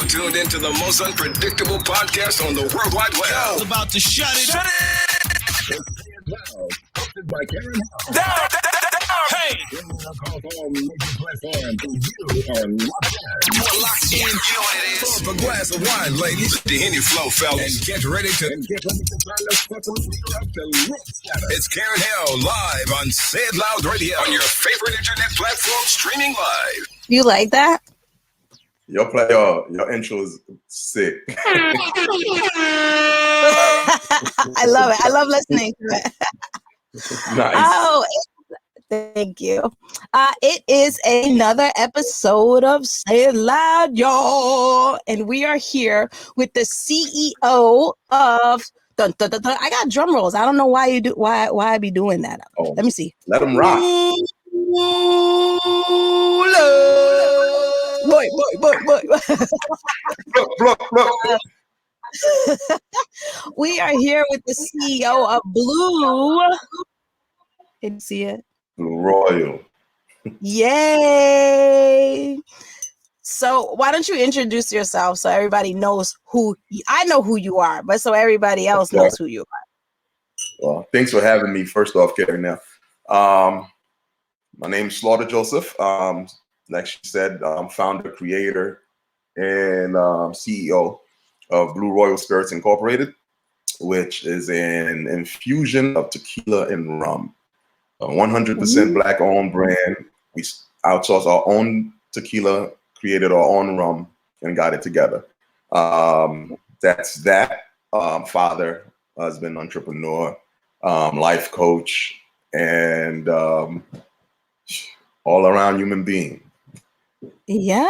tuned into the most unpredictable podcast on the World Wide Web. It's about to shut it. Shut it! Hosted by Karen. Down. Hey! More locked in. You know what it is. Pour up a glass of wine, ladies. The Henny Flow, fellas. And get ready to turn this fucking up to lip scatter. It's Karen Hill live on Say It Loud Radio on your favorite internet platform, streaming live. You like that? Your intro is sick. I love it. I love listening to it. Nice. Oh, thank you. It is another episode of Say It Loud, y'all. And we are here with the CEO of dun, dun, dun, dun. I got drum rolls. I don't know why you do why I be doing that. Oh, let me see. Let them rock. Boy. Look. We are here with the CEO of Bleu. Can you see it? Bleu Royal. Yay! So why don't you introduce yourself so everybody knows I know who you are, but so everybody else knows who you are. Well, thanks for having me. First off, Karen. Now, my name is Slaughter Joseph. Like she said, I'm founder, creator, and CEO of Bleu Royal Spirits Incorporated, which is an infusion of tequila and rum. A 100% Black-owned brand. We outsourced our own tequila, created our own rum, and got it together. That's that. Father, husband, entrepreneur, life coach, and all-around human being. Yeah.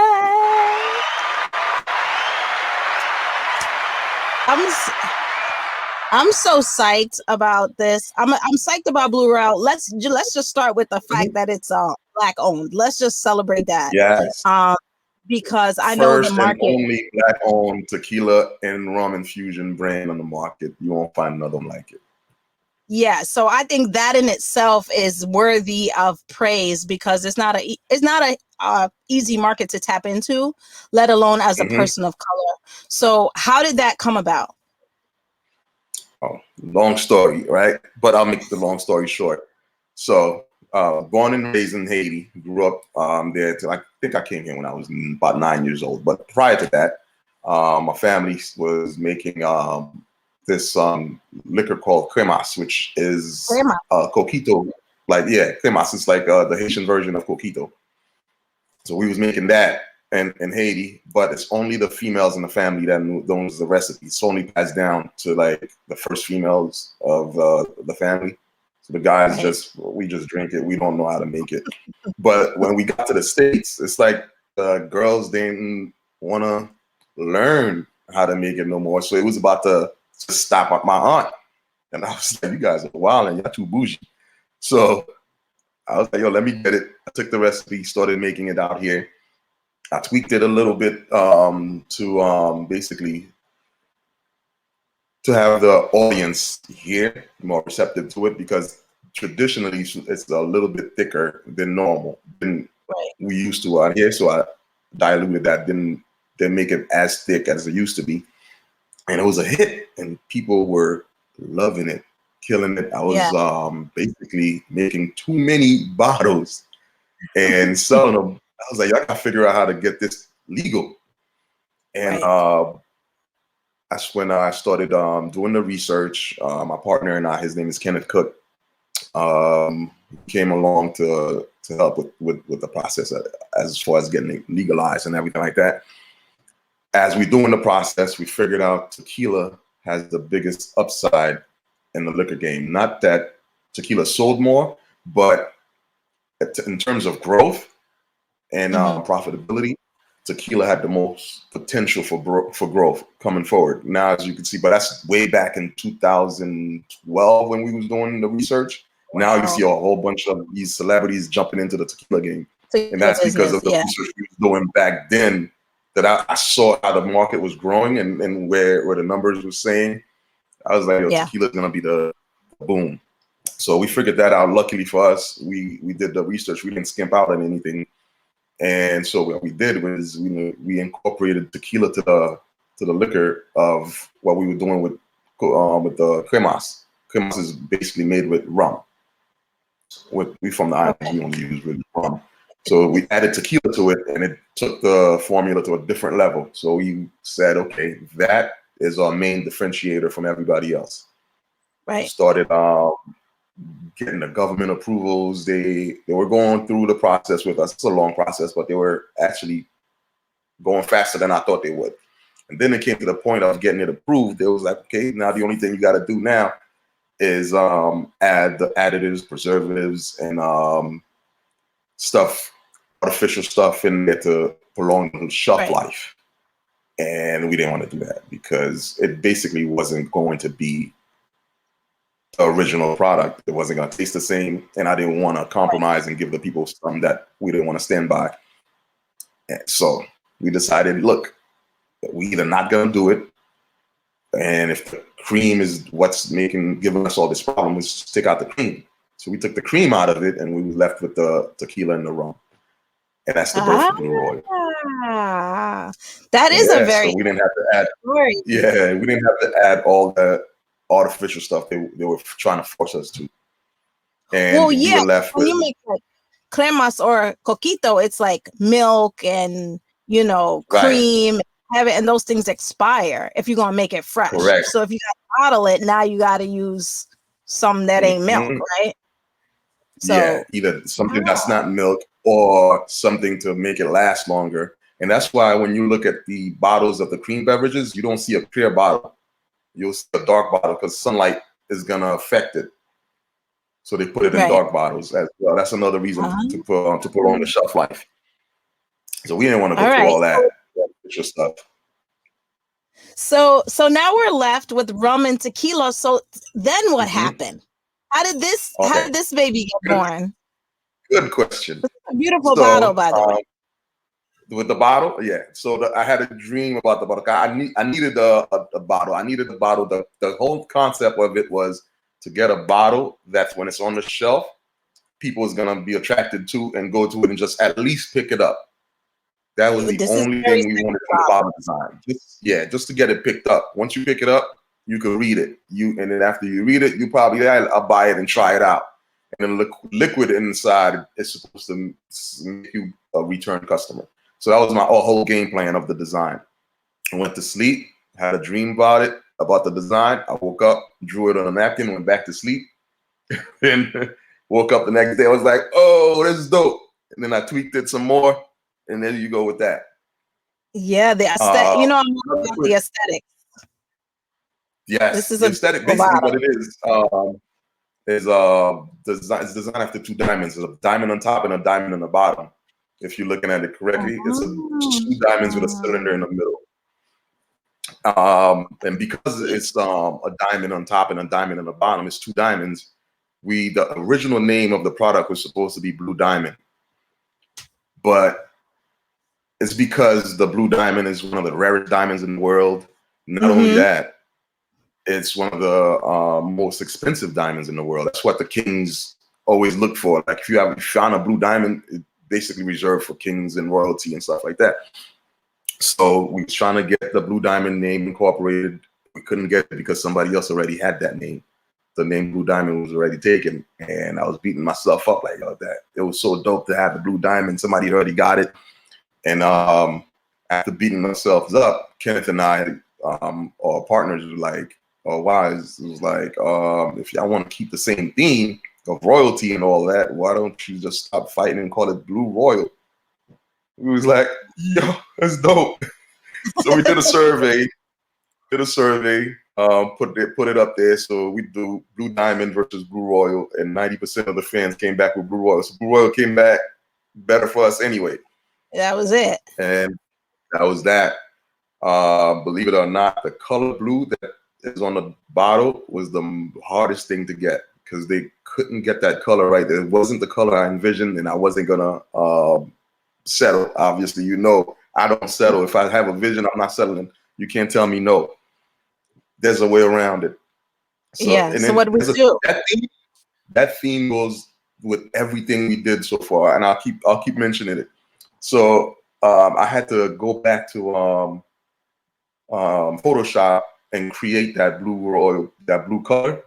I'm so psyched about this. I'm psyched about Bleu Royal. Let's just start with the fact that it's Black owned. Let's just celebrate that. Yes. Because I know the market. And only Black owned tequila and rum infusion brand on the market. You won't find another one like it. Yeah, so I think that in itself is worthy of praise because it's not a easy market to tap into, let alone as a person of color. So how did that come about? Oh, long story, right? But I'll make the long story short. So, born and raised in Haiti, grew up there till I think I came here when I was about 9 years old. But prior to that, my family was making this liquor called cremas, which is coquito. Cremas is like the Haitian version of coquito. So we was making that in Haiti, but it's only the females in the family that knows the recipe. It's only passed down to like the first females of the family. So the guys we just drink it. We don't know how to make it. But when we got to the States, it's like the girls didn't want to learn how to make it no more. So it was about to stop at my aunt. And I was like, you guys are wild and y'all too bougie. So I was like, yo, let me get it. I took the recipe, started making it out here. I tweaked it a little bit to basically to have the audience here more receptive to it because traditionally it's a little bit thicker than normal than we used to out here. So I diluted that, didn't make it as thick as it used to be. And it was a hit and people were loving it, killing it. I was basically making too many bottles and selling them. I was like, y'all gotta figure out how to get this legal. And that's when I started doing the research. My partner and I, his name is Kenneth Cook, came along to help with the process as far as getting it legalized and everything like that. As we're doing the process, we figured out tequila has the biggest upside in the liquor game. Not that tequila sold more, but in terms of growth and profitability, tequila had the most potential for growth coming forward. Now, as you can see, but that's way back in 2012 when we was doing the research. Now you see a whole bunch of these celebrities jumping into the tequila game. And that's because of the research we was doing back then that I saw how the market was growing and where the numbers were saying. I was like, tequila's going to be the boom. So we figured that out. Luckily for us, we did the research. We didn't skimp out on anything. And so what we did was we incorporated tequila to the liquor of what we were doing with the cremas. Cremas is basically made with rum. We from the island, we only use really rum. So we added tequila to it, and it took the formula to a different level. So we said, okay, that is our main differentiator from everybody else. Right. We started getting the government approvals. They were going through the process with us. It's a long process, but they were actually going faster than I thought they would. And then it came to the point of getting it approved. It was like, okay, now the only thing you got to do now is add the additives, preservatives, and stuff, artificial stuff in there to prolong the shelf life. And we didn't want to do that because it basically wasn't going to be the original product. It wasn't going to taste the same. And I didn't want to compromise and give the people something that we didn't want to stand by. And so we decided, look, we either not going to do it. And if the cream is what's giving us all this problem, is take out the cream. So we took the cream out of it, and we were left with the tequila and the rum. And that's the birth of Bleu Royal. That is a very so we didn't have to add. Yeah, we didn't have to add all the artificial stuff they were trying to force us to. And we were left with. When you make like cremas or coquito, it's like milk and cream. Have it, and those things expire if you're gonna make it fresh. Correct. So if you gotta bottle it, now you gotta use some that ain't milk, right? So yeah, either something that's not milk or something to make it last longer. And that's why when you look at the bottles of the cream beverages, you don't see a clear bottle. You'll see a dark bottle because sunlight is gonna affect it. So they put it in dark bottles as well. That's another reason to prolong the shelf life. So we didn't want to go through all that. Stuff. So now we're left with rum and tequila. So then what happened? How did this baby get born? Good question. A beautiful bottle, by the way. With the bottle, yeah. So I had a dream about the bottle. I needed a bottle. I needed the bottle. The whole concept of it was to get a bottle that when it's on the shelf, people is gonna be attracted to and go to it and just at least pick it up. That was the only thing we wanted from the bottle design. Just to get it picked up. Once you pick it up, you can read it. And then after you read it, you probably I'll buy it and try it out. And then liquid inside is supposed to make you a return customer. So that was my whole game plan of the design. I went to sleep, had a dream about it, about the design. I woke up, drew it on a napkin, went back to sleep, and woke up the next day. I was like, oh, this is dope. And then I tweaked it some more. And there you go with that. Yeah, the aesthetic. I'm all about the aesthetic. Yes, this is the aesthetic. Basically, what it is it's designed after two diamonds. There's a diamond on top and a diamond on the bottom. If you're looking at it correctly, it's two diamonds with a cylinder in the middle. And because it's a diamond on top and a diamond on the bottom, it's two diamonds. The original name of the product was supposed to be Blue Diamond, but it's because the blue diamond is one of the rarest diamonds in the world. Not only that, it's one of the most expensive diamonds in the world. That's what the kings always look for. Like if you found a blue diamond, it's basically reserved for kings and royalty and stuff like that. So we was trying to get the Blue Diamond name incorporated. We couldn't get it because somebody else already had that name. The name Blue Diamond was already taken, and I was beating myself up like that. It was so dope to have the Blue Diamond. Somebody already got it. And after beating ourselves up, Kenneth and I, our partners, were like, "Oh, wow!" It was like, if y'all want to keep the same theme of royalty and all that, why don't you just stop fighting and call it Bleu Royal? We was like, "Yo, that's dope." So we did a survey. Put it up there. So we do Blue Diamond versus Bleu Royal, and 90% of the fans came back with Bleu Royal. So Bleu Royal came back better for us anyway. That was it. And that was that. Believe it or not, the color blue that is on the bottle was the hardest thing to get because they couldn't get that color right. It wasn't the color I envisioned, and I wasn't gonna settle. Obviously, I don't settle. If I have a vision, I'm not settling. You can't tell me no. There's a way around it. So what do we do? That theme goes with everything we did so far, and I'll keep mentioning it. So I had to go back to Photoshop and create that blue royal, that blue color.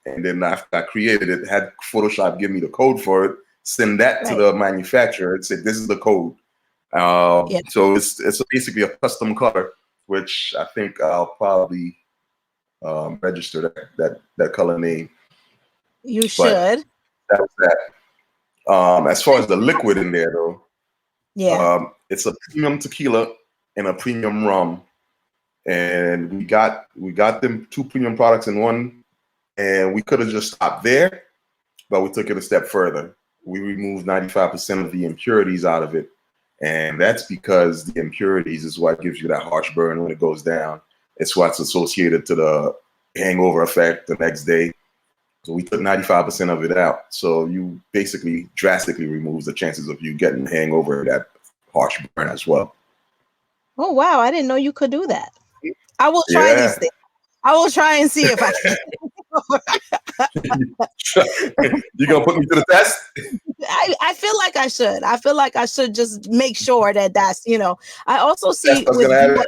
And then after I created it, had Photoshop give me the code for it, send that to Right. the manufacturer and say, this is the code. Yeah. So it's basically a custom color, which I think I'll probably register that color name. You But should. that was that. As far as the liquid in there, though, Yeah. it's a premium tequila and a premium rum, and we got them two premium products in one, and we could have just stopped there, but we took it a step further. We removed 95% of the impurities out of it, and that's because the impurities is what gives you that harsh burn when it goes down. It's what's associated to the hangover effect the next day. So we took 95% of it out. So you basically drastically removes the chances of you getting a hangover, that harsh burn as well. Oh wow, I didn't know you could do that. I will try Yeah. these things. I will try and see if I can. You gonna put me to the test? I feel like I should. I feel like I should just make sure that that's, I also see That's with gonna have it.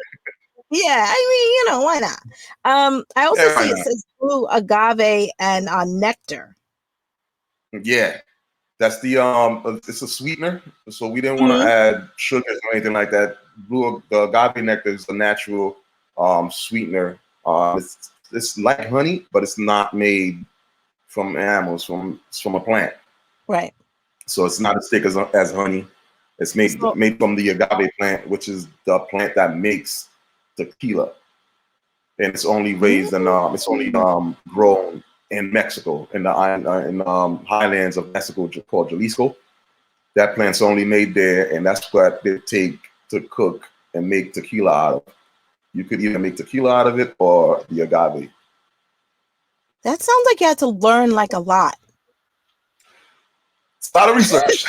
yeah, I mean, why not? I also Yeah, why see it not? says blue agave and nectar. Yeah, that's the it's a sweetener, so we didn't want to Mhm. add sugars or anything like that. The agave nectar is a natural sweetener. It's like honey, but it's not made from animals. It's from a plant, Right. so it's not as thick as honey. It's So, made from the agave plant, which is the plant that makes tequila, and it's only raised and it's only grown in Mexico, in the highlands of Mexico called Jalisco. That plant's only made there, and that's what they take to cook and make tequila out of. You could either make tequila out of it or the agave. that sounds like you had to learn like a lot. It's a lot of research.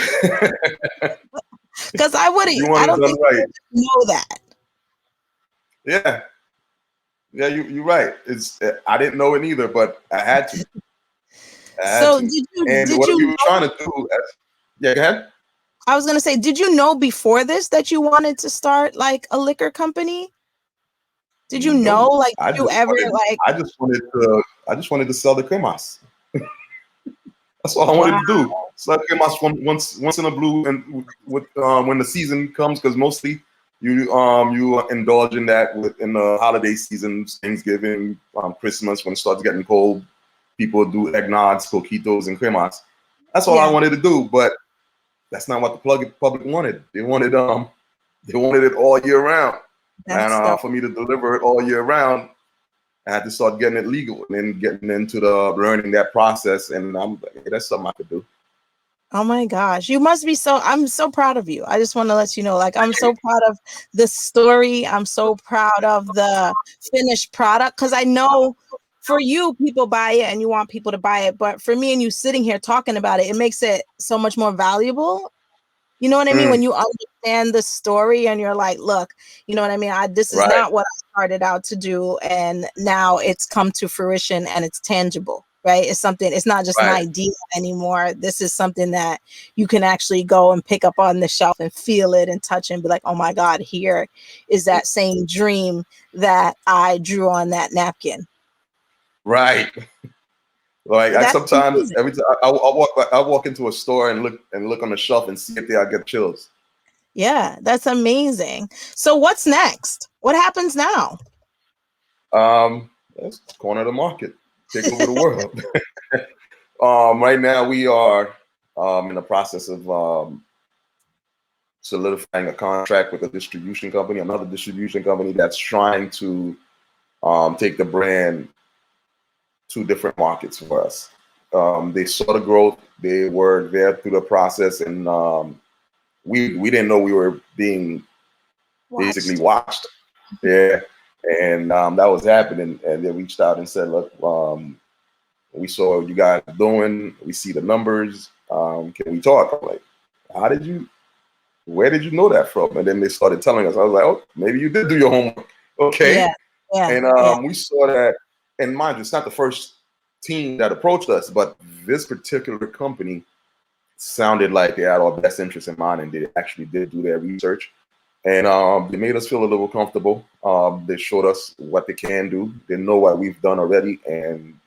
Because You I want it don't done think I right. know that. Yeah, yeah, you're right. I didn't know it either, but I had to. I had So to. And did what we you were trying to do, yeah, go ahead. I was gonna say, did you know before this that you wanted to start like a liquor company? Did you know? No, Like, did you ever like? I just wanted to sell the cremas. That's all I wanted Wow. to do. Sell cremas from once in a blue, and with when the season comes, because mostly you indulge in that in the holiday seasons, Thanksgiving, Christmas, when it starts getting cold. People do eggnogs, coquitos, and cremas. That's all I Yeah, wanted to do, but that's not what the public wanted. They wanted it all year round. that's And dope. for me to deliver it all year round, I had to start getting it legal and then getting into the learning that process. And I'm like, hey, that's something I could do. Oh my gosh, you must be I'm so proud of you. I just want to let you know, like, I'm so proud of the story. I'm so proud of the finished product because I know for you, people buy it and you want people to buy it. But for me and you sitting here talking about it, it makes it so much more valuable. You know what I mean? When Mm, you understand the story and you're like, look, you know what I mean? This is right, not what I started out to do. And now it's come to fruition and it's tangible, right? It's not just an right, idea anymore. This is something that you can actually go and pick up on the shelf and feel it and touch and be like, oh my God, here is that same dream that I drew on that napkin. right. Like I That's sometimes amazing. every time I walk into a store and look on the shelf and see it there, I get chills. Yeah, that's amazing. So what's next? What happens now? That's corner the market, take over the world. Right now we are in the process of solidifying a contract with a distribution company, another distribution company that's trying to take the brand to different markets for us. They saw the growth, they were there through the process, and we didn't know we were being basically Watched. watched. Yeah, and that was happening, and they reached out and said, "Look, we saw what you guys doing. We see the numbers. Can we talk?" I'm like, "How did you? Where did you know that from?" And then they started telling us. I was like, "Oh, maybe you did do your homework." Okay, Yeah, yeah, and yeah. we saw that. And mind you, it's not the first team that approached us, but this particular company sounded like they had our best interest in mind, and they actually did do their research. And they made us feel a little comfortable. They showed us what they can do. They know what we've done already and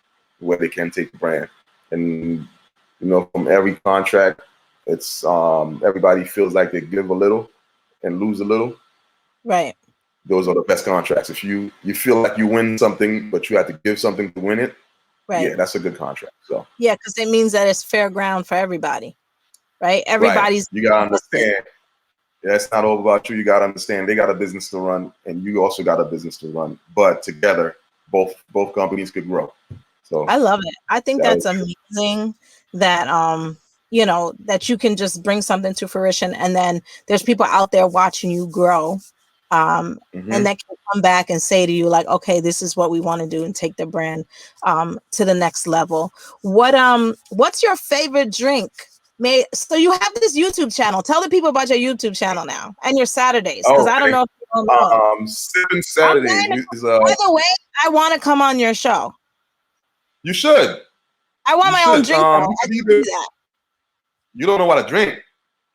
where they can take the brand. And from every contract, it's everybody feels like they give a little and lose a little. Right. Those are the best contracts. If you feel like you win something, but you have to give something to win it, right. Yeah, that's a good contract. So yeah, because it means that it's fair ground for everybody, right? Everybody's. Right. You gotta understand. Yeah, it's not all about you. You gotta understand they got a business to run, and you also got a business to run. But together, both companies could grow. So I love it. I think that's amazing that that you can just bring something to fruition, and then there's people out there watching you grow, and that can come back and say to you like, okay, this is what we want to do, and take the brand to the next level. What's your favorite drink? So you have this YouTube channel. Tell the people about your YouTube channel now and your Saturdays, because I don't know if you don't know. Sipping Saturdays is by the way, I want to come on your show. You should. I want my own drink. You don't know what to drink.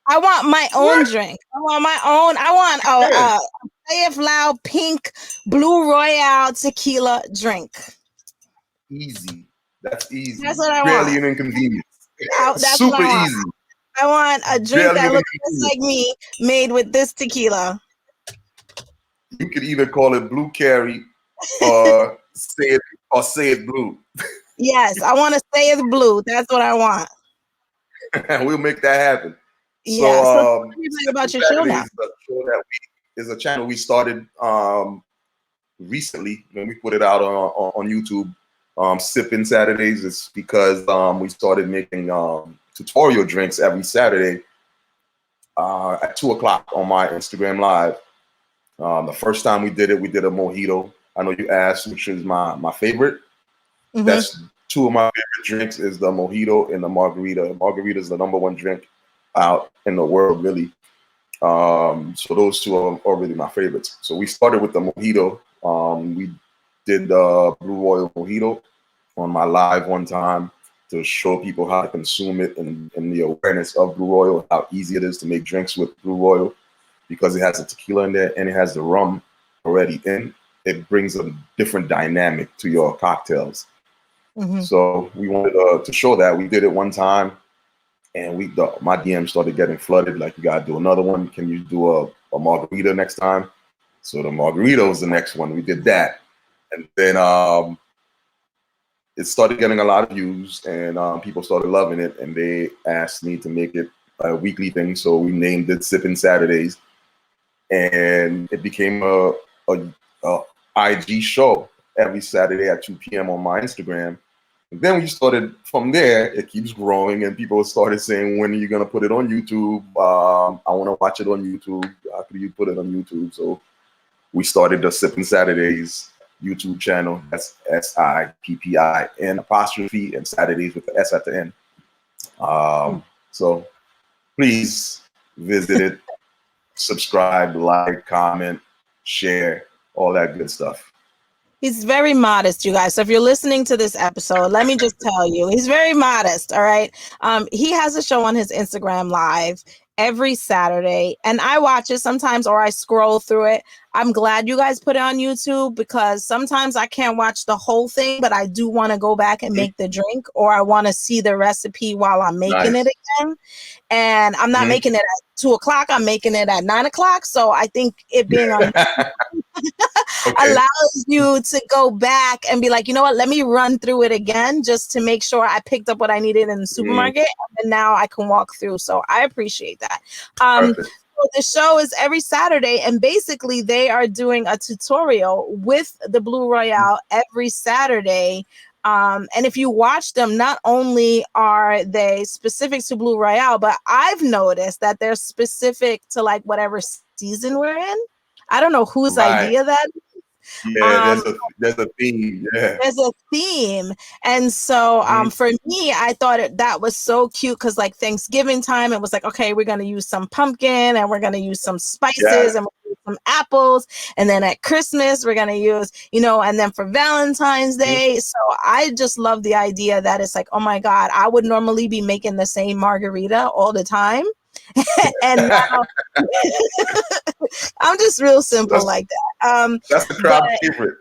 I want my own drink. I want a say it loud pink Bleu Royal tequila drink. Easy. That's easy. That's what I Barely want. an inconvenience. That's Super easy. I want a drink that looks just like me, made with this tequila. You could either call it Blue Carry or say it Blue. Yes, I want to say it's Blue. That's what I want. We'll make that happen. Yeah. So about your show now. Is a channel we started recently when we put it out on YouTube. Sipping Saturdays is because we started making tutorial drinks every Saturday at 2:00 on my Instagram Live. The first time we did a mojito. I know you asked which is my favorite. That's two of my favorite drinks is the mojito and the margarita. Margarita is the #1 drink out in the world, really. So those two are really my favorites. So we started with the mojito. We did the Bleu Royal mojito on my live one time to show people how to consume it and the awareness of Bleu Royal, how easy it is to make drinks with Bleu Royal, because it has a tequila in there and it has the rum already in. It brings a different dynamic to your cocktails. So we wanted to show that. We did it one time, and my DM started getting flooded. Like, you gotta do another one. Can you do a margarita next time? So the margarita was the next one. We did that, and then it started getting a lot of views, and people started loving it, and they asked me to make it a weekly thing. So we named it Sipping Saturdays, and it became a IG show every Saturday at 2 p.m. on my Instagram. And then we started from there. It keeps growing, and people started saying, "When are you gonna put it on YouTube? I want to watch it on YouTube. How can you put it on YouTube?" So we started the Sipping Saturdays YouTube channel. That's SIPPIN apostrophe and Saturdays with the S at the end. So please visit it, subscribe, like, comment, share, all that good stuff. He's very modest, you guys. So if you're listening to this episode, let me just tell you, he's very modest. All right. He has a show on his Instagram Live every Saturday, and I watch it sometimes, or I scroll through it. I'm glad you guys put it on YouTube, because sometimes I can't watch the whole thing, but I do want to go back and make the drink, or I want to see the recipe while I'm making it again. And I'm not making it at 2:00. I'm making it at 9:00. So I think it being on allows you to go back and be like, you know what, let me run through it again just to make sure I picked up what I needed in the supermarket, and now I can walk through. So I appreciate that. So the show is every Saturday, and basically they are doing a tutorial with the Bleu Royal every Saturday. And if you watch them, not only are they specific to Bleu Royal, but I've noticed that they're specific to like whatever season we're in. I don't know whose idea that is, Yeah, there's a theme. Yeah. There's a theme. And so for me, I thought that was so cute because like Thanksgiving time, it was like, okay, we're going to use some pumpkin and we're going to use some spices and we're gonna use some apples. And then at Christmas, we're going to use, and then for Valentine's Day. So I just love the idea that it's like, oh my God, I would normally be making the same margarita all the time. And now I'm just real simple like that. That's the crowd favorite.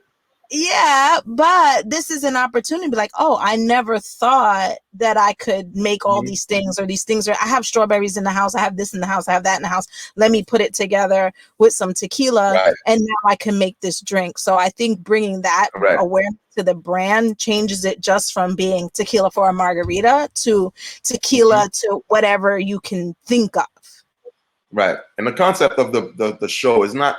Yeah, but this is an opportunity to be like, oh, I never thought that I could make all these things, or these things I have strawberries in the house, I have this in the house, I have that in the house. Let me put it together with some tequila, and now I can make this drink. So I think bringing that awareness to the brand changes it just from being tequila for a margarita to tequila to whatever you can think of. Right. And the concept of the show is not,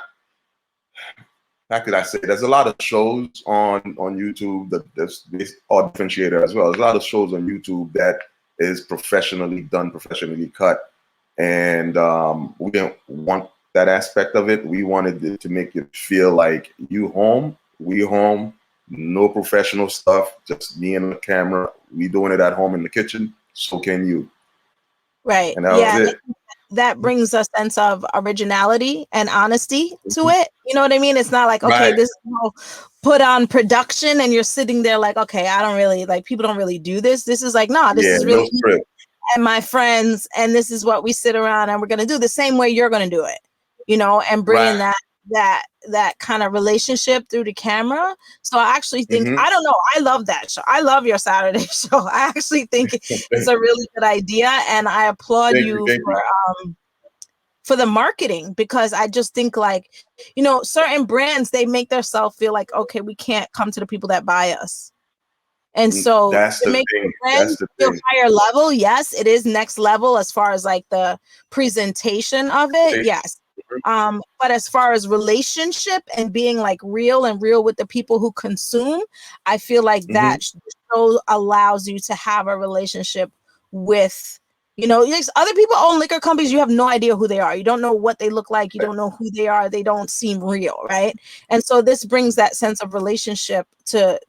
how could I say, there's a lot of shows on YouTube that's all differentiator as well. There's a lot of shows on YouTube that is professionally done, professionally cut. And we didn't want that aspect of it. We wanted it to make it feel like you home, we home, no professional stuff, just me and the camera. We doing it at home in the kitchen, so can you. Right. And that was it. That brings a sense of originality and honesty to it. You know what I mean? It's not like, okay, this is put on production and you're sitting there like, okay, I don't really, like, people don't really do this. This is like, no, this is really me and my friends, and this is what we sit around and we're going to do the same way you're going to do it, and bringing that kind of relationship through the camera. So I actually think, I don't know, I love that show. I love your Saturday show. I actually think it's a really good idea, and I applaud you for the marketing, because I just think like, certain brands, they make themselves feel like, okay, we can't come to the people that buy us. And so to make the brand feel higher level, yes, it is next level as far as like the presentation of it. Yes. But as far as relationship and being like real with the people who consume, I feel like that show allows you to have a relationship with, other people own liquor companies. You have no idea who they are. You don't know what they look like. You don't know who they are. They don't seem real. Right. And so this brings that sense of relationship to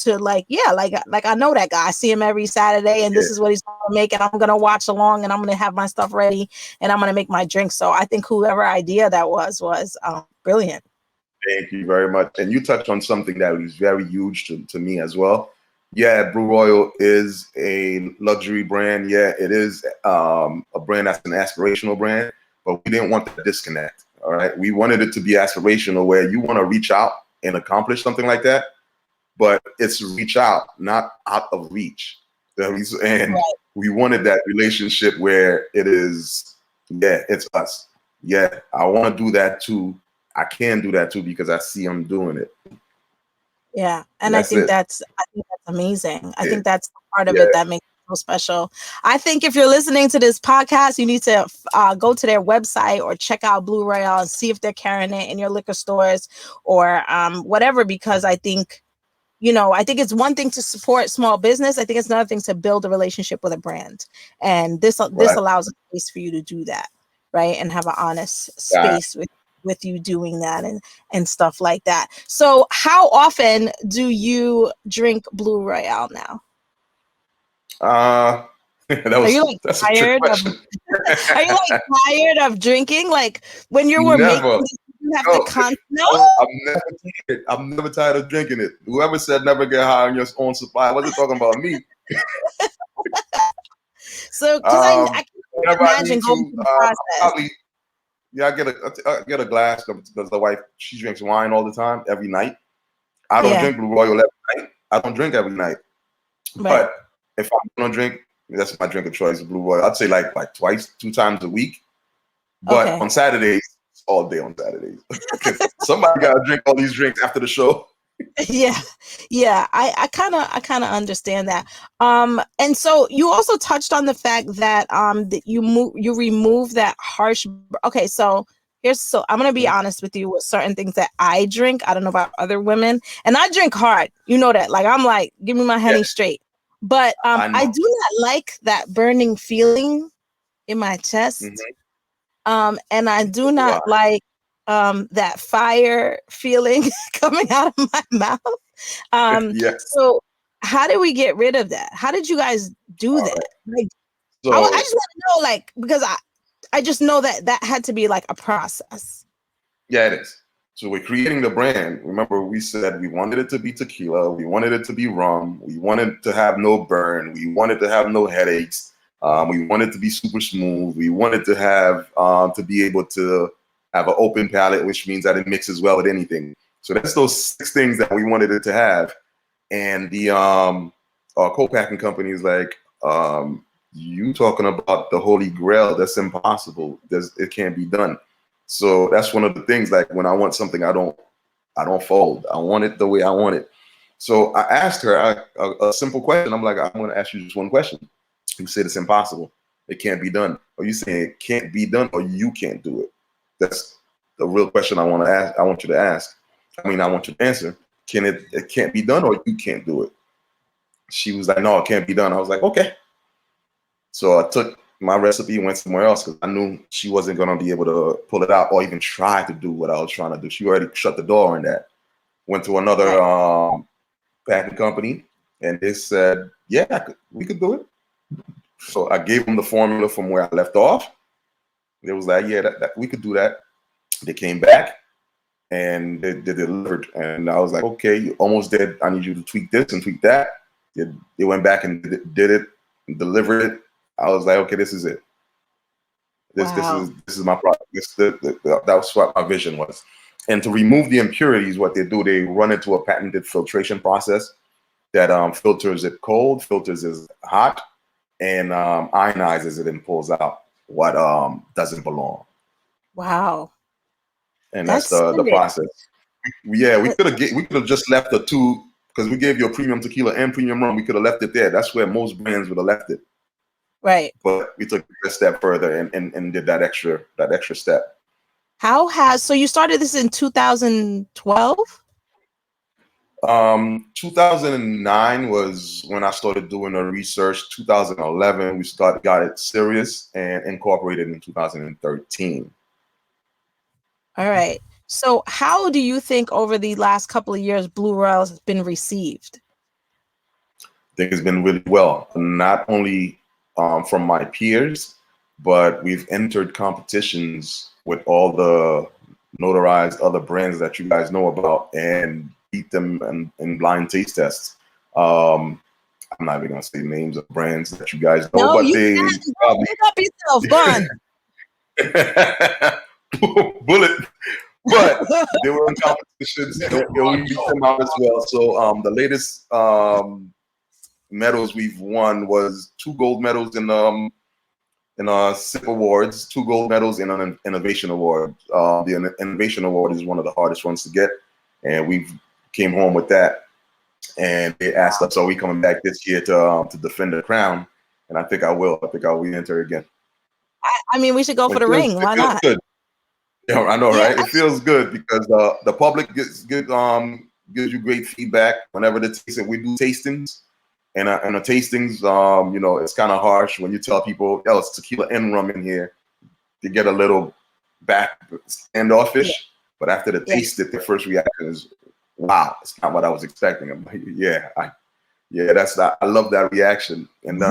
like, like I know that guy. I see him every Saturday, and this is what he's going to make, and I'm going to watch along, and I'm going to have my stuff ready, and I'm going to make my drink. So I think whoever idea that was brilliant. Thank you very much. And you touched on something that was very huge to me as well. Yeah, Bleu Royal is a luxury brand. Yeah, it is a brand that's an aspirational brand, but we didn't want the disconnect. All right. We wanted it to be aspirational, where you want to reach out and accomplish something like that, but it's reach out, not out of reach. And we wanted that relationship where it is, it's us. Yeah, I want to do that too. I can do that too because I see them doing it. Yeah, and I think that's amazing. I think that's part of it that makes it so special. I think if you're listening to this podcast, you need to go to their website or check out Bleu Royal and see if they're carrying it in your liquor stores or whatever, because I think, I think it's one thing to support small business. I think it's another thing to build a relationship with a brand, and this allows a space for you to do that, right, and have an honest space with you doing that and stuff like that. So how often do you drink Bleu Royal now? Are you like tired of are you like tired of drinking? Like when you were making this, you have to I'm never tired of drinking it. Whoever said never get high on your own supply, I wasn't talking about me. So because I can imagine going through the process. I get a glass because the wife, she drinks wine all the time, every night. I don't drink Bleu Royal every night. I don't drink every night. Right. But if I'm gonna drink, that's my drink of choice, Bleu Royal. I'd say like twice, 2 times a week. But on Saturdays, all day on Saturdays. Somebody gotta drink all these drinks after the show. I kind of understand that. And so you also touched on the fact that that you remove that harsh. Okay, so I'm gonna be honest with you with certain things that I drink. I don't know about other women, and I drink hard. You know that. Like I'm like, give me my honey straight. But I do not like that burning feeling in my chest. And I do not like that fire feeling coming out of my mouth. Yes. So how did we get rid of that? How did you guys do All that? right. Like, So I just want to know, like, because I just know that had to be like a process. yeah, it is. So we're creating the brand. Remember, we said we wanted it to be tequila, we wanted it to be rum, we wanted to have no burn, we wanted to have no headaches, we wanted to be super smooth, we wanted to have to be able to have an open palate, which means that it mixes well with anything. So that's those 6 things that we wanted it to have. And the co-packing company is like, you talking about the Holy Grail? That's impossible. It can't be done. So that's one of the things. Like when I want something, I don't fold. I want it the way I want it. So I asked her a simple question. I'm like, I'm going to ask you just one question. You said it's impossible. It can't be done. Are you saying it can't be done, or you can't do it? That's the real question I want to ask. I want you to ask. I mean, I want you to answer. It can't be done, or you can't do it? She was like, no, it can't be done. I was like, okay. So I took my recipe and went somewhere else because I knew she wasn't going to be able to pull it out or even try to do what I was trying to do. She already shut the door on that. Went to another packing company, and they said, yeah, we could do it. So I gave them the formula from where I left off. They was like, yeah, that we could do that. They came back and they delivered. And I was like, okay, you almost did. I need you to tweak this and tweak that. They went back and did it, and delivered it. I was like, okay, this is it. This is my product. That was what my vision was. And to remove the impurities, what they do, they run into a patented filtration process that filters it cold, filters it hot, and ionizes it and pulls out what doesn't belong. Wow. And that's the process. Yeah, we could have just left the 2, because we gave you a premium tequila and premium rum. We could have left it there. That's where most brands would have left it. Right. But we took a step further and did that extra step. So you started this in 2012? 2009 was when I started doing the research. 2011, we got it serious and incorporated in 2013. All right. So how do you think over the last couple of years Bleu Royal has been received? I think it's been really well, not only from my peers, but we've entered competitions with all the notarized other brands that you guys know about and beat them in blind taste tests. I'm not even gonna say names of brands that you guys know, No, but you they probably pick up yourself. Go on. bullet. But they were in competitions, and we beat them out as well. So the latest medals we've won was 2 gold medals in SIP awards, 2 gold medals in an innovation award. The innovation award is one of the hardest ones to get, and we came home with that. And they asked us, "Are we coming back this year to defend the crown?" And I think I will. I think I'll re-enter again. I mean, we should go for the ring. Why not? Good. Yeah, I know, right? It feels good because the public gives you great feedback whenever we do tastings. And the tastings, it's kind of harsh when you tell people, "Oh, it's tequila and rum in here." They get a little standoffish. Yeah. But after they taste it, their first reaction is, "Wow, it's not what I was expecting." I'm like, I love that reaction. And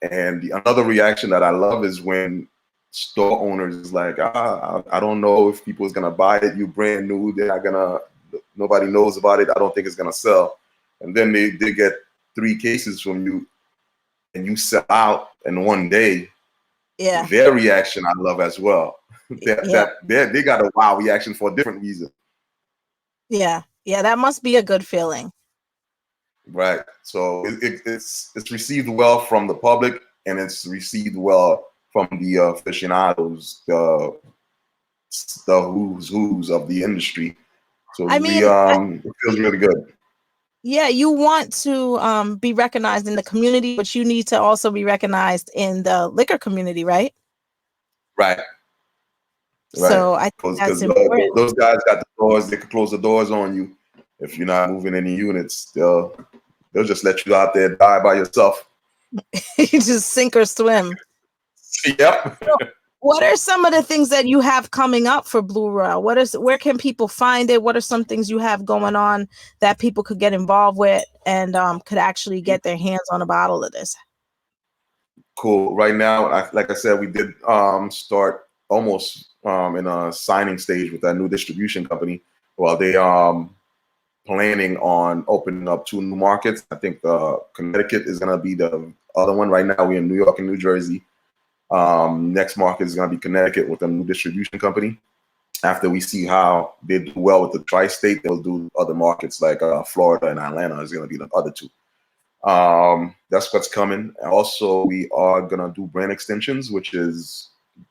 and another reaction that I love is when store owners is like, I don't know if people is gonna buy it. You brand new, nobody knows about it. I don't think it's gonna sell. And then they get 3 cases from you, and you sell out in one day. Yeah, their reaction I love as well. They got a wow reaction for a different reason. Yeah, that must be a good feeling. Right. So it's received well from the public, and it's received well from the aficionados, the who's of the industry. So it feels really good. Yeah, you want to be recognized in the community, but you need to also be recognized in the liquor community, right? Right. So I think that's important. Those guys got the doors. They can close the doors on you if you're not moving any units. They'll just let you out there die by yourself. You just sink or swim. Yep. What are some of the things that you have coming up for Bleu Royal? Where can people find it? What are some things you have going on that people could get involved with and could actually get their hands on a bottle of this? Cool. Right now, like I said, we did start almost in a signing stage with that new distribution company. Well, they planning on opening up 2 new markets. I think Connecticut is gonna be the other one. Right now, we're in New York and New Jersey. Next market is gonna be Connecticut with a new distribution company. After we see how they do well with the tri-state, they'll do other markets like Florida and Atlanta is gonna be the other 2. That's what's coming. Also, we are gonna do brand extensions, which is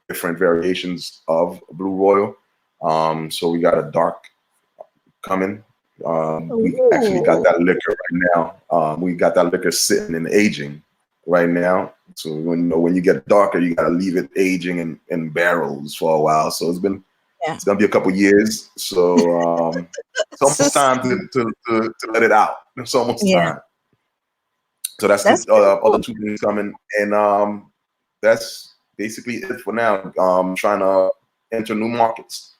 different variations of Bleu Royal. So we got a dark coming. We actually got that liquor right now. We got that liquor sitting and aging right now. So when you get darker, you gotta leave it aging in barrels for a while. So it's gonna be a couple years. So it's almost time to let it out. It's almost time. So that's the other 2 things coming, and that's basically it for now. Trying to enter new markets,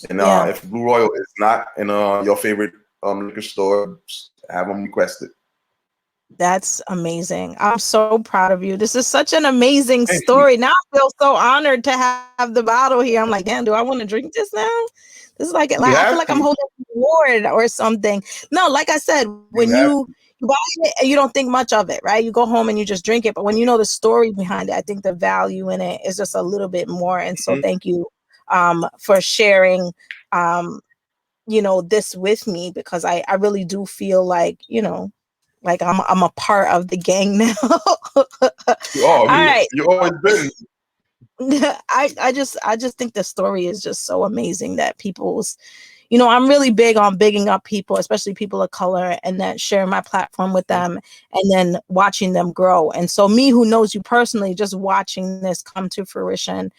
and if Bleu Royal is not in your favorite liquor store, have them request it. That's amazing. I'm so proud of you. This is such an amazing story. Now I feel so honored to have the bottle here. I'm like, damn, do I want to drink this now? This is like I feel like I'm holding an award or something. No, like I said, when you buy it and you don't think much of it, right? You go home and you just drink it. But when you know the story behind it, I think the value in it is just a little bit more. And so thank you for sharing this with me, because I really do feel like, like I'm a part of the gang now. All right. You always been. I just think the story is just so amazing that people's, I'm really big on bigging up people, especially people of color, and then sharing my platform with them and then watching them grow. And so me, who knows you personally, just watching this come to fruition,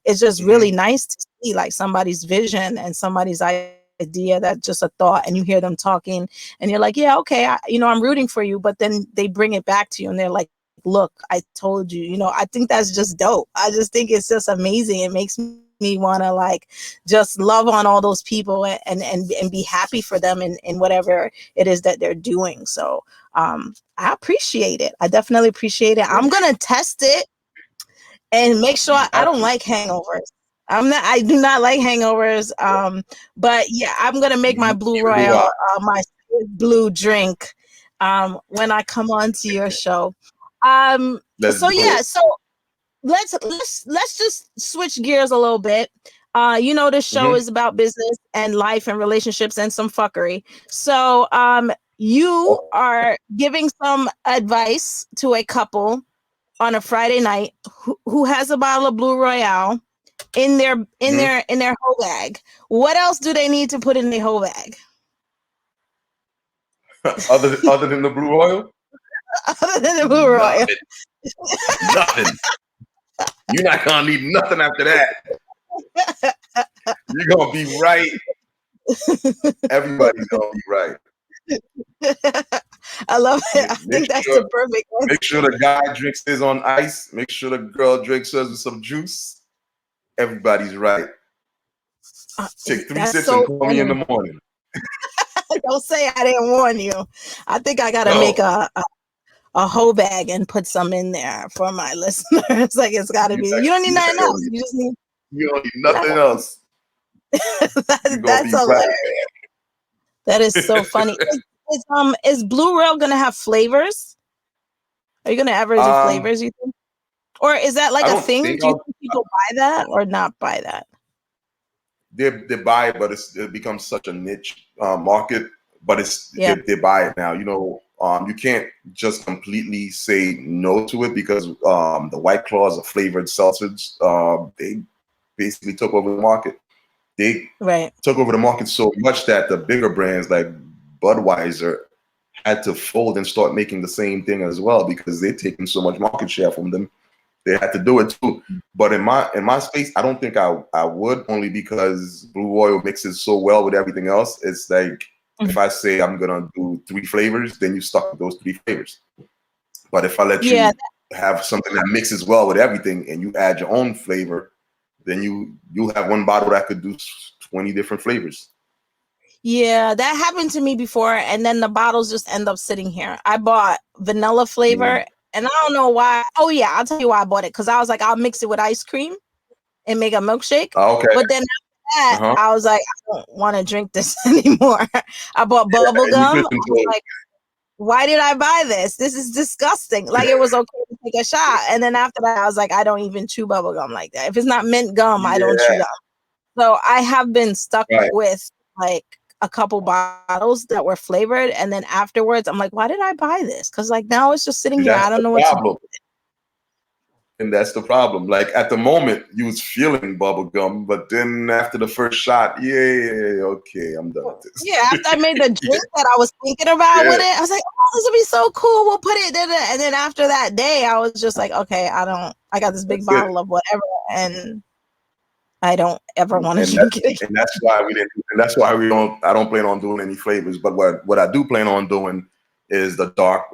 it's just really nice to see like somebody's vision and somebody's idea that's just a thought, and you hear them talking and you're like, yeah, okay, I'm rooting for you, but then they bring it back to you and they're like, look, I told you. I think that's just dope. I just think it's just amazing. It makes me want to like just love on all those people and be happy for them in whatever it is that they're doing. So I appreciate it. I definitely appreciate it. I'm gonna test it and make sure I don't like hangovers. I do not like hangovers. But yeah, I'm gonna make my Bleu Royal my blue drink when I come on to your show. So let's just switch gears a little bit. This show is about business and life and relationships and some fuckery. So you are giving some advice to a couple on a Friday night who has a bottle of Bleu Royal in their whole bag. What else do they need to put in their whole bag? other than the Bleu Royal? Other than the Bleu Royal. Nothing. You're not gonna need nothing after that. You're gonna be right. Everybody's gonna be right. I love it. I think that's the perfect one. Make sure the guy drinks his on ice. Make sure the girl drinks hers with some juice. Everybody's right. Take 3 sips and call me in the morning. Don't say I didn't warn you. I think I gotta make a whole bag and put some in there for my listeners. Like it's gotta be. You don't need nothing else. You just need. You don't need nothing else. That's hilarious. That is so funny. Is Bleu Royal gonna have flavors? Are you gonna ever do flavors? You think, or is that like a thing? Do you think people buy that or not buy that? They buy it, but it becomes such a niche market. But they buy it now. You can't just completely say no to it because the White Claws are flavored seltzers. They basically took over the market. They took over the market so much that the bigger brands like Budweiser had to fold and start making the same thing as well because they're taking so much market share from them. They had to do it too. But in my space, I don't think I would, only because Bleu Royal mixes so well with everything else. It's like if I say I'm gonna do 3 flavors, then you stuck with those 3 flavors. But if I let you have something that mixes well with everything, and you add your own flavor, then you have one bottle that could do 20 different flavors. Yeah, that happened to me before, and then the bottles just end up sitting here. I bought vanilla flavor, and I don't know why. Oh yeah, I'll tell you why I bought it, because I was like, I'll mix it with ice cream and make a milkshake. Okay. But then after that, I was like, I don't want to drink this anymore. I bought bubble gum. I was like, why did I buy this? This is disgusting. Like, it was okay to take a shot. And then after that, I was like, I don't even chew bubble gum like that. If it's not mint gum, I don't chew gum. So I have been stuck with like a couple bottles that were flavored. And then afterwards, I'm like, why did I buy this? Because like now it's just sitting here. I don't know what to do. And that's the problem. Like at the moment, you was feeling bubble gum, but then after the first shot, okay, I'm done with this. Yeah, after I made the drink that I was thinking about with it, I was like, oh, this would be so cool. We'll put it in it. And then after that day, I was just like, okay, I got this big bottle of whatever, and I don't ever want to drink it. And that's why we didn't. And that's why I don't plan on doing any flavors. But what I do plan on doing is the dark,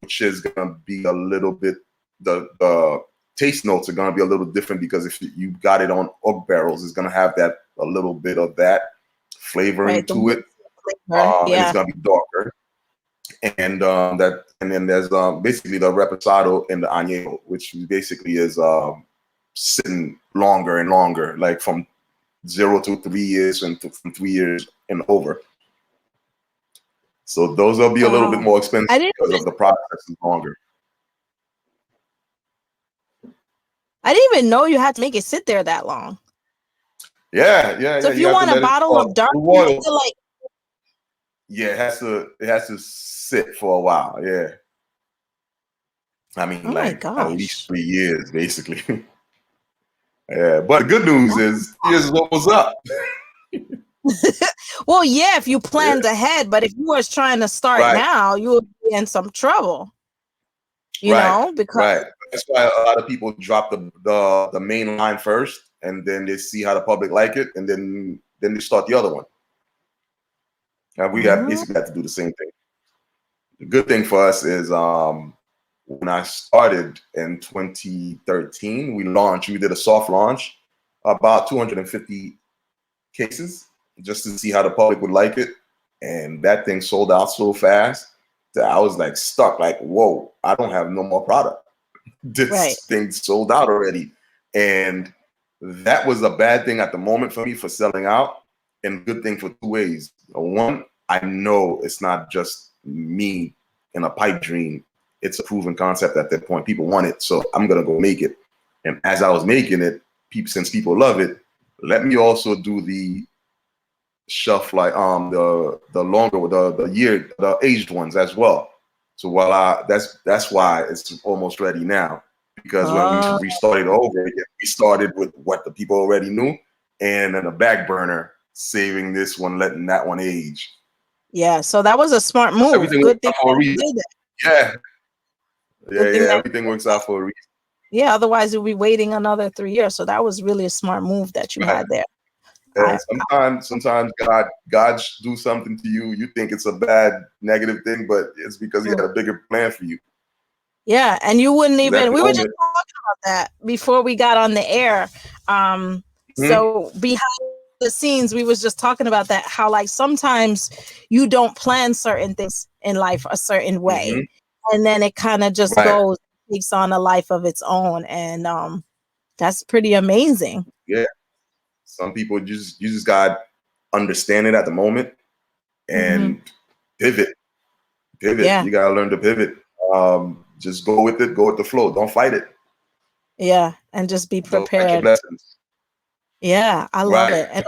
which is gonna be a little bit the taste notes are going to be a little different, because if you got it on oak barrels, it's going to have that a little bit of that flavoring to it. It's going to be darker, and then there's basically the reposado and the anya, which basically is sitting longer and longer, like from 0 to 3 years and from 3 years and over. So those will be a little bit more expensive because of the process is longer. I didn't even know you had to make it sit there that long. Yeah. So if you want a bottle of dark, you have to like. Yeah, it has to sit for a while. Yeah. I mean, like at least 3 years, basically. Yeah, but the good news is, here's what was up. Well, yeah, if you planned ahead, but if you was trying to start now, you would be in some trouble. You know, because that's why a lot of people drop the main line first, and then they see how the public like it, and then they start the other one. And we basically had to do the same thing. The good thing for us is when I started in 2013, we did a soft launch, about 250 cases, just to see how the public would like it. And that thing sold out so fast that I was like stuck, like, whoa, I don't have no more product. This thing sold out already. And that was a bad thing at the moment for me for selling out, and good thing for two ways. One, I know it's not just me in a pipe dream. It's a proven concept at that point. People want it, so I'm gonna go make it. And as I was making it, since people love it, let me also do the shelf life, the longer, the aged ones as well. So while that's why it's almost ready now, because when we restarted over again, we started with what the people already knew, and then a back burner, saving this one, letting that one age. Yeah, so that was a smart move. Everything Good thing you did that. Yeah, everything works out for a reason. Yeah, otherwise you'll be waiting another 3 years. So that was really a smart move that you had there. And sometimes God do something to you. You think it's a bad, negative thing, but it's because He had a bigger plan for you. Yeah, and you wouldn't even. We were just talking about that before we got on the air. So behind the scenes, we was just talking about that. How like sometimes you don't plan certain things in life a certain way, and then it kind of just takes on a life of its own, and that's pretty amazing. Yeah. Some people you just got to understand it at the moment and pivot. Yeah. You got to learn to pivot. Just go with it. Go with the flow. Don't fight it. Yeah, and just be prepared. Yeah, I love it. And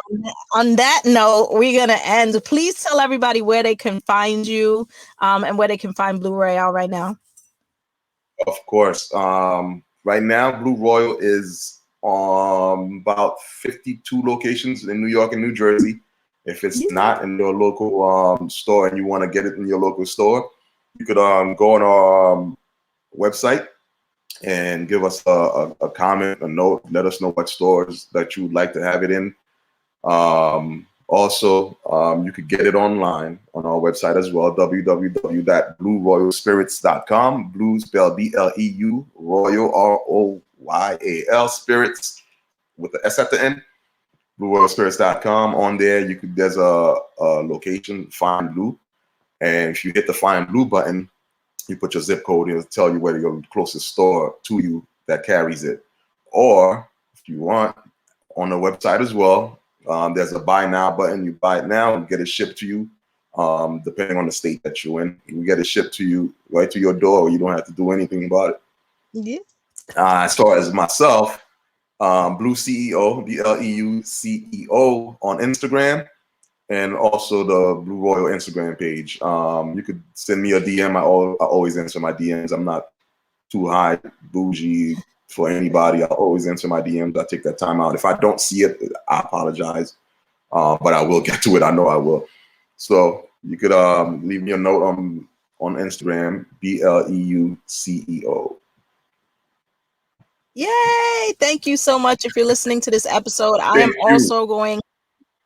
on that note, we're gonna end. Please tell everybody where they can find you, and where they can find Bleu Royal right now. Of course. Right now, Bleu Royal is about 52 locations in New York and New Jersey. If it's not in your local store and you want to get it in your local store, you could go on our website and give us a comment, a note. Let us know what stores that you would like to have it in. Also, you could get it online on our website as well, www.bleuroyalspirits.com. Blue spelled BLEU, Royal ROYAL, Spirits with the S at the end. BlueRoyalSpirits.com. On there, there's a location, Find Blue, and if you hit the Find Blue button, you put your zip code, it'll tell you where your closest store to you that carries it. Or if you want, on the website as well, there's a buy now button. You buy it now and get it shipped to you, depending on the state that you're in. You get it shipped to you right to your door. You don't have to do anything about it. Yeah. As far as myself, Blue CEO, BLEU CEO on Instagram, and also the Bleu Royal Instagram page. You could send me a DM. I always answer my DMs. I'm not too high bougie for anybody. I always answer my DMs. I take that time out. If I don't see it, I apologize, but I will get to it. I know I will. So you could leave me a note on Instagram, BLEU CEO. Yay! Thank you so much. If you're listening to this episode, I am also going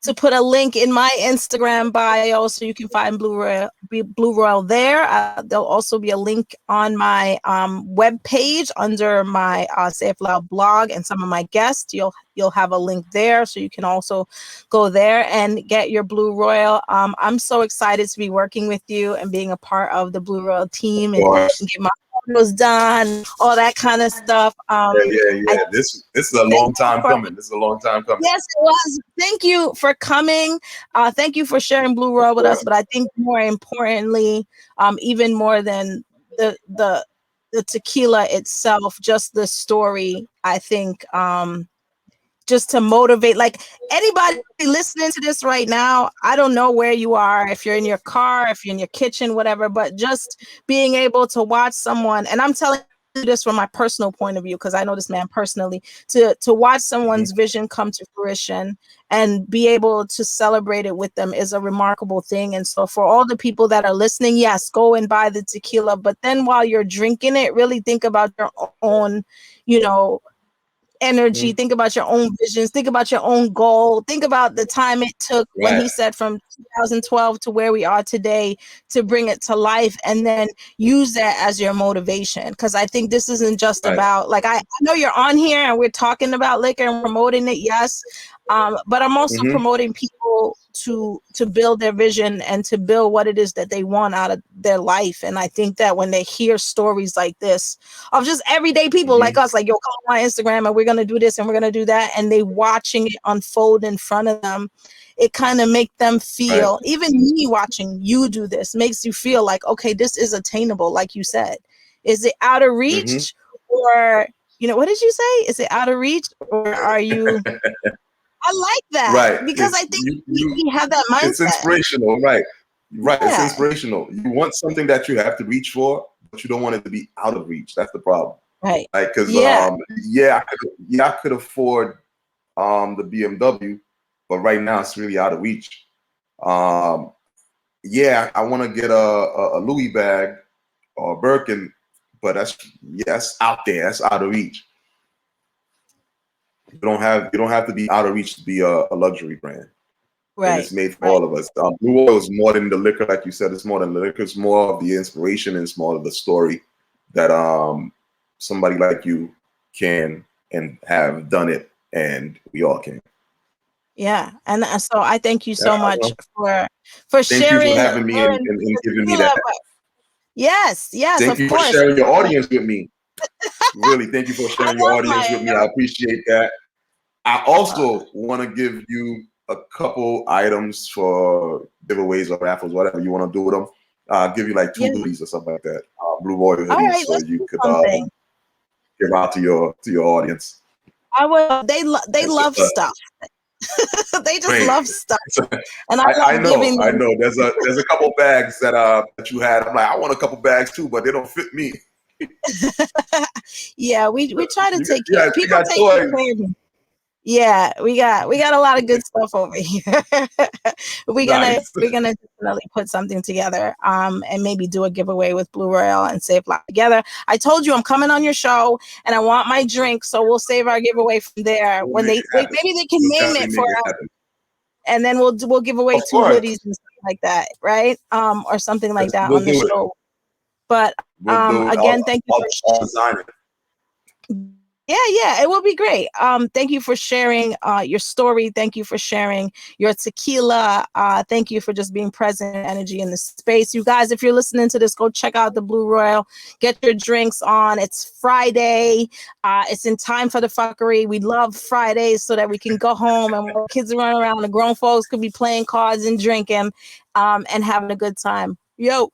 to put a link in my Instagram bio so you can find Bleu Royal there. There'll also be a link on my web page under my Say It Loud blog, and some of my guests. You'll have a link there, so you can also go there and get your Bleu Royal. I'm so excited to be working with you and being a part of the Bleu Royal team and get my photos done, all that kind of stuff. Yeah. This is a long time coming. This is a long time coming. Yes, it was. Thank you for coming. Thank you for sharing Bleu Royal with us. But I think more importantly, even more than the tequila itself, just the story, I think, just to motivate, like anybody listening to this right now, I don't know where you are, if you're in your car, if you're in your kitchen, whatever, but just being able to watch someone, and I'm telling you this from my personal point of view, because I know this man personally, to watch someone's vision come to fruition and be able to celebrate it with them is a remarkable thing. And so for all the people that are listening, yes, go and buy the tequila, but then while you're drinking it, really think about your own, energy, think about your own visions, think about your own goal, think about the time it took when he said from 2012 to where we are today to bring it to life, and then use that as your motivation. Because I think this isn't just about, like, I know you're on here and we're talking about liquor and promoting it, yes, but I'm also promoting people to build their vision and to build what it is that they want out of their life. And I think that when they hear stories like this of just everyday people like us, like, yo, come on my Instagram and we're going to do this and we're going to do that, and they watching it unfold in front of them, it kind of make them feel, even me watching you do this makes you feel like, okay, this is attainable. Like you said, is it out of reach or, what did you say? Is it out of reach, or are you... I like that, because I think we have that mindset. It's inspirational, right? Yeah. It's inspirational. You want something that you have to reach for, but you don't want it to be out of reach. That's the problem, right? Because I could afford the BMW, but right now it's really out of reach. I want to get a Louis bag or a Birkin, but that's out there. That's out of reach. You don't have to be out of reach to be a luxury brand. Right. And it's made for all of us. Bleu Royal is more than the liquor, like you said. It's more than the liquor. It's more of the inspiration, and it's more of the story that somebody like you can and have done it, and we all can. Yeah, and so I thank you so much for sharing. Thank you for having me and giving me that. Yes, thank you for sharing your audience with me. Really, thank you for sharing your audience with me. I appreciate that. I also want to give you a couple items for giveaways or raffles, whatever you want to do with them. I'll give you like 2 hoodies or something like that. Bleu Royal hoodies, so you could give out to your audience. I will. They love stuff. They just love stuff, and I know. There's a couple bags that you had. I'm like, I want a couple bags too, but they don't fit me. Yeah, we try to take care. People take care of me. Yeah, we got a lot of good stuff over here. we're gonna definitely put something together, and maybe do a giveaway with Bleu Royal and Save Life together. I told you I'm coming on your show, and I want my drink, so we'll save our giveaway from there. When maybe they can name it for us. and then we'll give away Of 2 course. hoodies and stuff like that, right? Or something like that We'll on the do it. show. But We'll do it. again, thank you I'll design it. Yeah, it will be great. Thank you for sharing your story. Thank you for sharing your tequila. Thank you for just being present and energy in the space. You guys, if you're listening to this, go check out the Bleu Royal. Get your drinks on. It's Friday. It's in time for the fuckery. We love Fridays so that we can go home and while kids are running around, the grown folks could be playing cards and drinking and having a good time. Yo.